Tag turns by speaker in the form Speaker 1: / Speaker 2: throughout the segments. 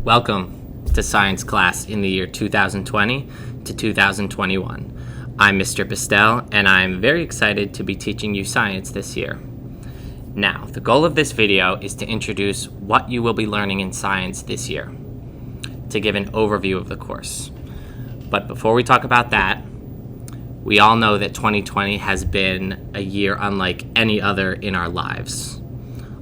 Speaker 1: Welcome to science class in the year 2020 to 2021. I'm Mr. Pastel, and I'm very excited to be teaching you science this year. Now, the goal of this video is to introduce what you will be learning in science this year, to give an overview of the course. But before we talk about that, we all know that 2020 has been a year unlike any other in our lives.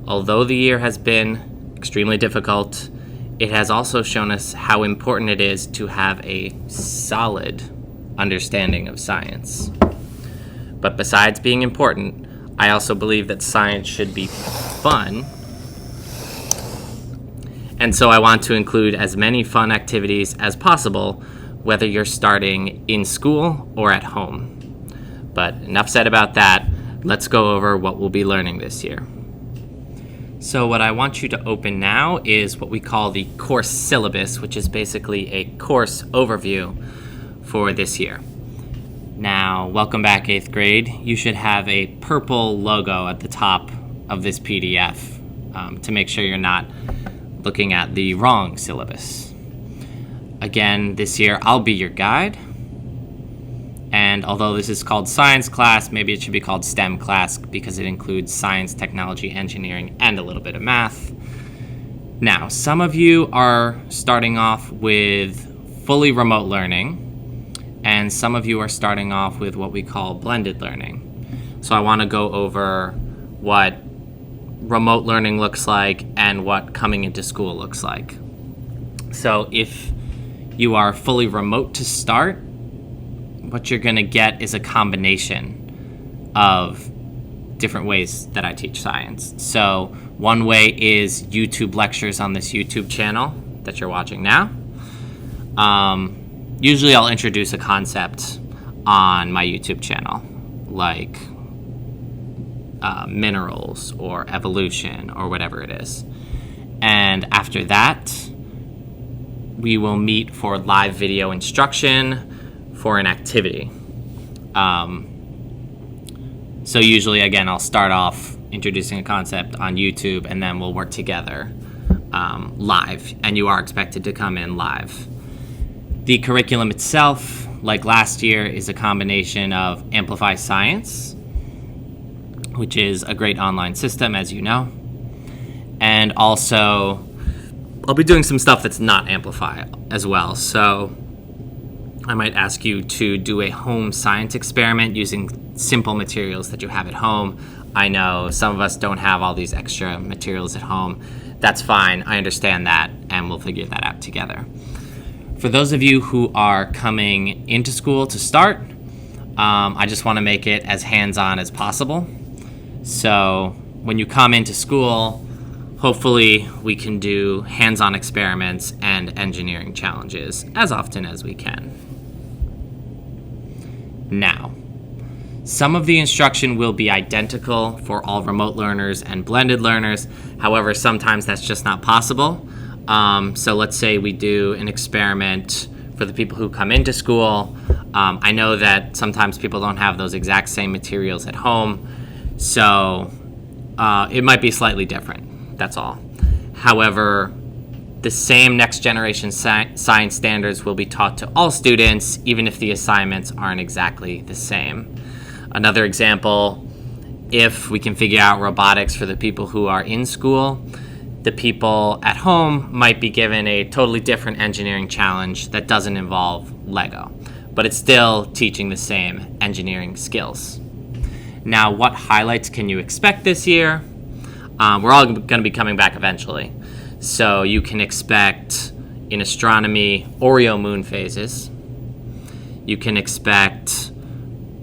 Speaker 1: Although the year has been extremely difficult, it has also shown us how important it is to have a solid understanding of science. But besides being important, I also believe that science should be fun. And so I want to include as many fun activities as possible, whether you're starting in school or at home. But enough said about that. Let's go over what we'll be learning this year. So what I want you to open now is what we call the course syllabus, which is basically a course overview for this year. Now, welcome back 8th grade. You should have a purple logo at the top of this PDF to make sure you're not looking at the wrong syllabus. Again, this year I'll be your guide. And although this is called science class, maybe it should be called STEM class because it includes science, technology, engineering, and a little bit of math. Now, some of you are starting off with fully remote learning, and some of you are starting off with what we call blended learning. So I want to go over what remote learning looks like and what coming into school looks like. So if you are fully remote to start, what you're going to get is a combination of different ways that I teach science. So one way is YouTube lectures on this YouTube channel that you're watching now. Usually I'll introduce a concept on my YouTube channel, like minerals or evolution or whatever it is. And after that, we will meet for live video instruction for an activity. So usually, again, I'll start off introducing a concept on YouTube, and then we'll work together live, and you are expected to come in live. The curriculum itself, like last year, is a combination of Amplify Science, which is a great online system, as you know, and also I'll be doing some stuff that's not Amplify as well. So I might ask you to do a home science experiment using simple materials that you have at home. I know some of us don't have all these extra materials at home. That's fine. I understand that, and we'll figure that out together. For those of you who are coming into school to start, I just want to make it as hands-on as possible. So when you come into school, hopefully we can do hands-on experiments and engineering challenges as often as we can. Now, some of the instruction will be identical for all remote learners and blended learners. However, sometimes that's just not possible. So let's say we do an experiment for the people who come into school. I know that sometimes people don't have those exact same materials at home, so it might be slightly different, that's all. However, the same next generation science standards will be taught to all students, even if the assignments aren't exactly the same. Another example, if we can figure out robotics for the people who are in school, the people at home might be given a totally different engineering challenge that doesn't involve Lego, but it's still teaching the same engineering skills. Now, what highlights can you expect this year? We're all going to be coming back eventually. So you can expect, in astronomy, Oreo moon phases. You can expect,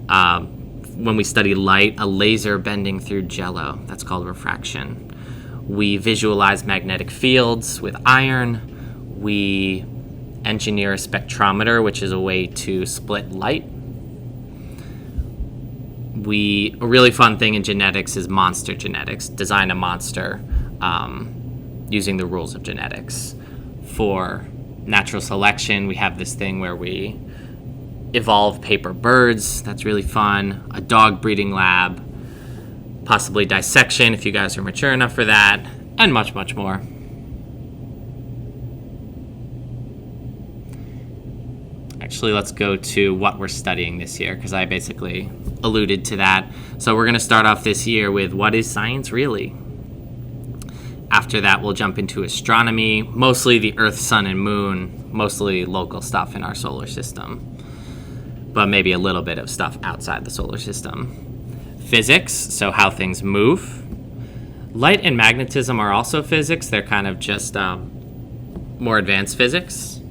Speaker 1: when we study light, a laser bending through jello. That's called refraction. We visualize magnetic fields with iron. We engineer a spectrometer, which is a way to split light. A really fun thing in genetics is monster genetics. Design a monster using the rules of genetics. For natural selection, we have this thing where we evolve paper birds. That's really fun. A dog breeding lab. Possibly dissection if you guys are mature enough for that. And much, much more. Actually, let's go to what we're studying this year, because I basically alluded to that. So we're going to start off this year with what is science really? After that, we'll jump into astronomy, mostly the Earth, Sun, and Moon, mostly local stuff in our solar system, but maybe a little bit of stuff outside the solar system. Physics, so how things move. Light and magnetism are also physics. They're kind of just more advanced physics.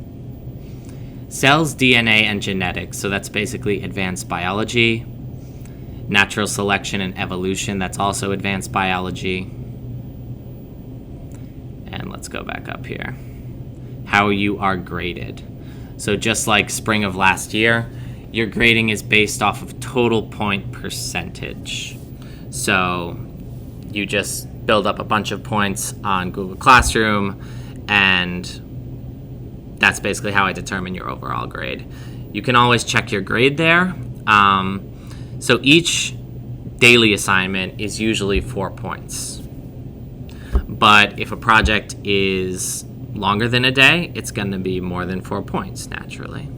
Speaker 1: Cells, DNA, and genetics, so that's basically advanced biology. Natural selection and evolution, that's also advanced biology. And let's go back up here. How you are graded. So just like spring of last year, your grading is based off of total point percentage. So you just build up a bunch of points on Google Classroom, and that's basically how I determine your overall grade. You can always check your grade there. So each daily assignment is usually 4 points. But if a project is longer than a day, it's going to be more than 4 points, naturally.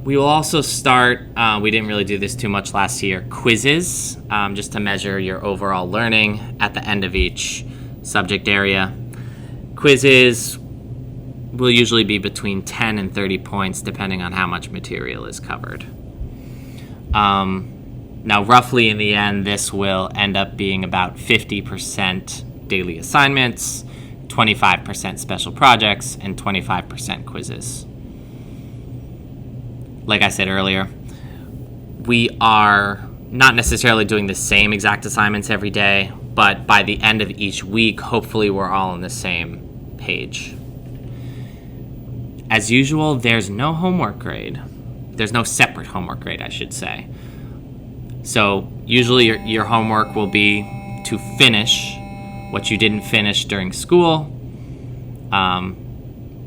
Speaker 1: We will also start, we didn't really do this too much last year, quizzes, just to measure your overall learning at the end of each subject area. Quizzes will usually be between 10 and 30 points, depending on how much material is covered. Now, roughly in the end, this will end up being about 50% daily assignments, 25% special projects, and 25% quizzes. Like I said earlier, we are not necessarily doing the same exact assignments every day, but by the end of each week, hopefully we're all on the same page. As usual, there's no homework grade. There's no separate homework grade, I should say. So usually your homework will be to finish what you didn't finish during school.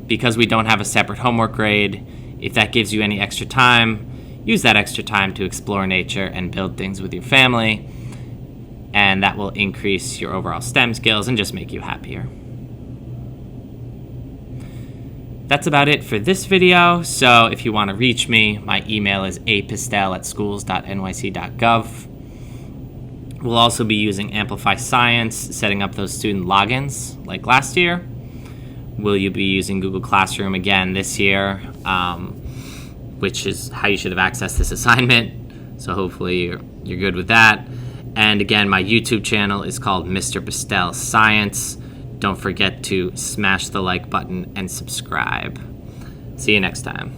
Speaker 1: Because we don't have a separate homework grade, if that gives you any extra time, use that extra time to explore nature and build things with your family. And that will increase your overall STEM skills and just make you happier. That's about it for this video. So if you want to reach me, my email is apistel@schools.nyc.gov. We'll also be using Amplify Science, setting up those student logins like last year. Will you be using Google Classroom again this year, which is how you should have accessed this assignment. So hopefully you're good with that. And again, my YouTube channel is called Mr. Pistel Science. Don't forget to smash the like button and subscribe. See you next time.